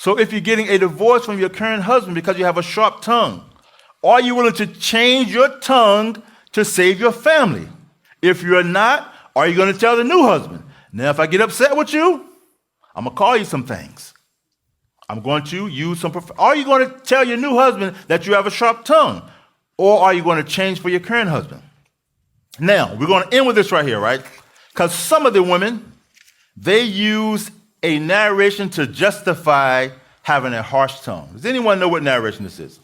So if you're getting a divorce from your current husband because you have a sharp tongue, are you willing to change your tongue to save your family? If you're not, are you going to tell the new husband, now if I get upset with you, I'm going to call you some things. I'm going to use some, are you going to tell your new husband that you have a sharp tongue? Or are you going to change for your current husband? Now, we're going to end with this right here, right? Because some of the women, they use a narration to justify having a harsh tongue. Does anyone know what narration this is?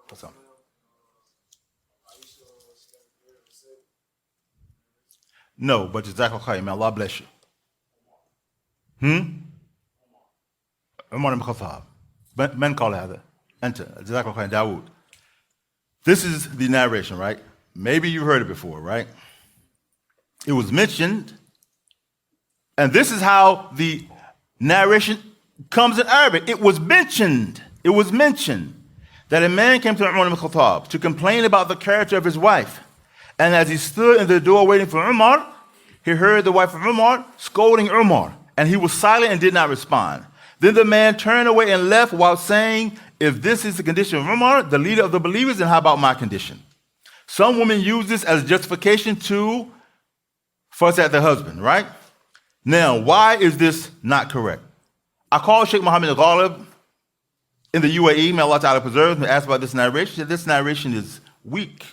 What's up? No, but Jazakallah, may Allah bless you. Umar ibn Khattab. Men call it enter. Jazakallah Dawood. This is the narration, right? Maybe you've heard it before, right? It was mentioned, and this is how the narration comes in Arabic. It was mentioned that a man came to Umar ibn Khattab to complain about the character of his wife. And as he stood in the door waiting for Umar, he heard the wife of Umar scolding Umar, and he was silent and did not respond. Then the man turned away and left while saying, if this is the condition of Umar, the leader of the believers, then how about my condition? Some women use this as justification to fuss at their husband, right? Now, why is this not correct? I called Sheikh Mohammed Al-Ghalib in the UAE, may Allah Ta'ala preserve him, asked about this narration. He said this narration is weak.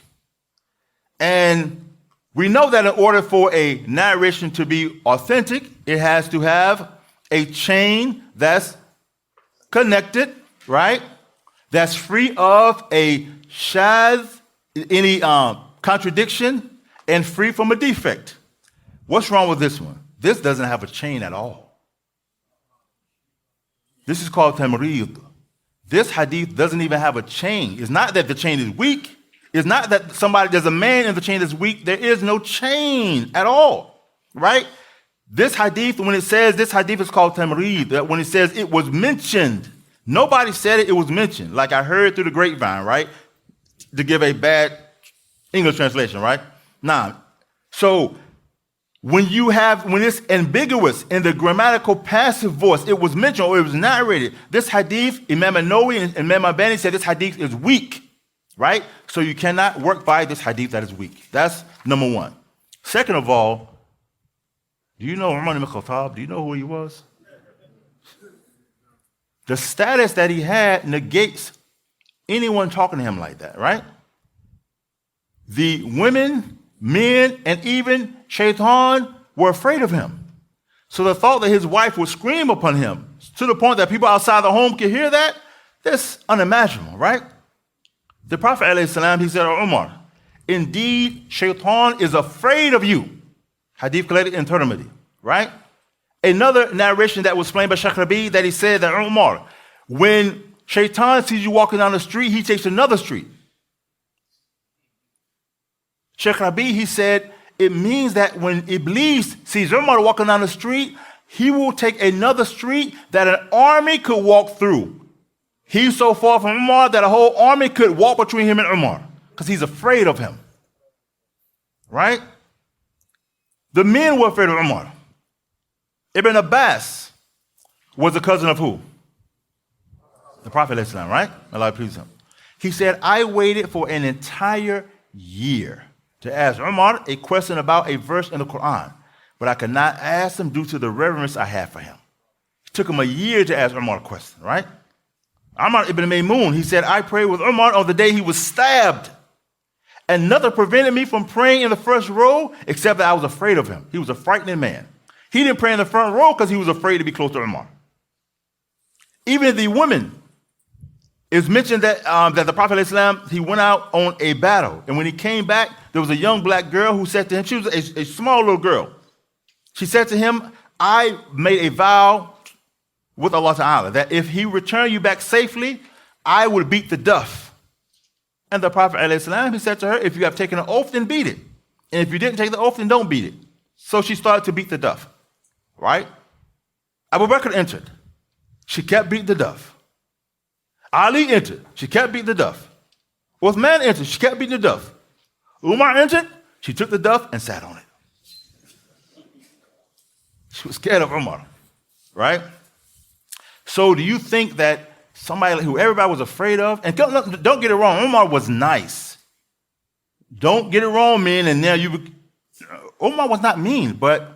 And we know that in order for a narration to be authentic, it has to have a chain that's connected, right? That's free of a shadh, any contradiction, and free from a defect. What's wrong with this one? This doesn't have a chain at all. This is called tamrid. This hadith doesn't even have a chain. It's not that the chain is weak. It's not that there's a man in the chain that's weak. There is no chain at all, right? This hadith, when it says this hadith is called tamrid, that when it says it was mentioned, nobody said it was mentioned. Like I heard through the grapevine, right? To give a bad English translation, right? Nah. So when it's ambiguous in the grammatical passive voice, it was mentioned or it was narrated. This hadith, Imam An-Nawawi and Imam Albani said this hadith is weak, right? So you cannot work by this hadith that is weak. That's number one. Second of all, do you know Umar ibn Khattab? Do you know who he was? The status that he had negates anyone talking to him like that, right? The women, men, and even Shaitan were afraid of him. So the thought that his wife would scream upon him to the point that people outside the home could hear that, that's unimaginable, right? The Prophet ﷺ, he said, Umar, indeed, Shaitan is afraid of you. Hadith collected in Tirmidhi, right? Another narration that was explained by Shaykh Rabi that he said that Umar, when Shaitan sees you walking down the street, he takes another street. Shaykh Rabi, he said, it means that when Iblis sees Umar walking down the street, he will take another street that an army could walk through. He's so far from Umar that a whole army could walk between him and Umar because he's afraid of him, right? The men were afraid of Umar. Ibn Abbas was a cousin of who? The Prophet ﷺ, right? Allah please him. He said, I waited for an entire year to ask Umar a question about a verse in the Quran, but I could not ask him due to the reverence I had for him. It took him a year to ask Umar a question, right? Amr ibn Maymun, he said, I prayed with Umar on the day he was stabbed, and nothing prevented me from praying in the first row except that I was afraid of him. He was a frightening man. He didn't pray in the front row because he was afraid to be close to Umar. Even the women, it's mentioned that that the Prophet ﷺ, he went out on a battle, and when he came back, there was a young black girl who said to him, she was a small little girl. She said to him, I made a vow with Allah Ta'ala that if he returned you back safely, I would beat the duff. And the Prophet ﷺ, he said to her, if you have taken an oath, then beat it. And if you didn't take the oath, then don't beat it. So she started to beat the duff, right? Abu Bakr entered. She kept beating the duff. Ali entered. She kept beating the duff. Uthman entered. She kept beating the duff. Umar entered. She took the duff and sat on it. She was scared of Umar, right? So do you think that somebody who everybody was afraid of, and don't get it wrong, Umar was nice. Don't get it wrong, man, and now Umar was not mean, but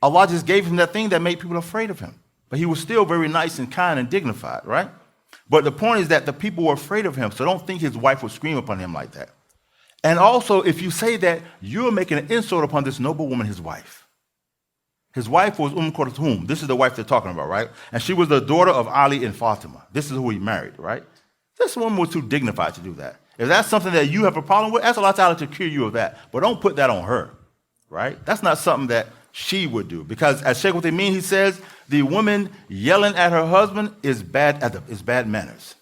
Allah just gave him that thing that made people afraid of him. But he was still very nice and kind and dignified, right? But the point is that the people were afraid of him, so don't think his wife would scream upon him like that. And also, if you say that, you're making an insult upon this noble woman, his wife. His wife was Kulthum. This is the wife they're talking about, right? And she was the daughter of Ali and Fatima. This is who he married, right? This woman was too dignified to do that. If that's something that you have a problem with, ask Allah Ta'ala to cure you of that. But don't put that on her, right? That's not something that she would do. Because as Sheikh Uthaymeen, he says, the woman yelling at her husband is bad manners.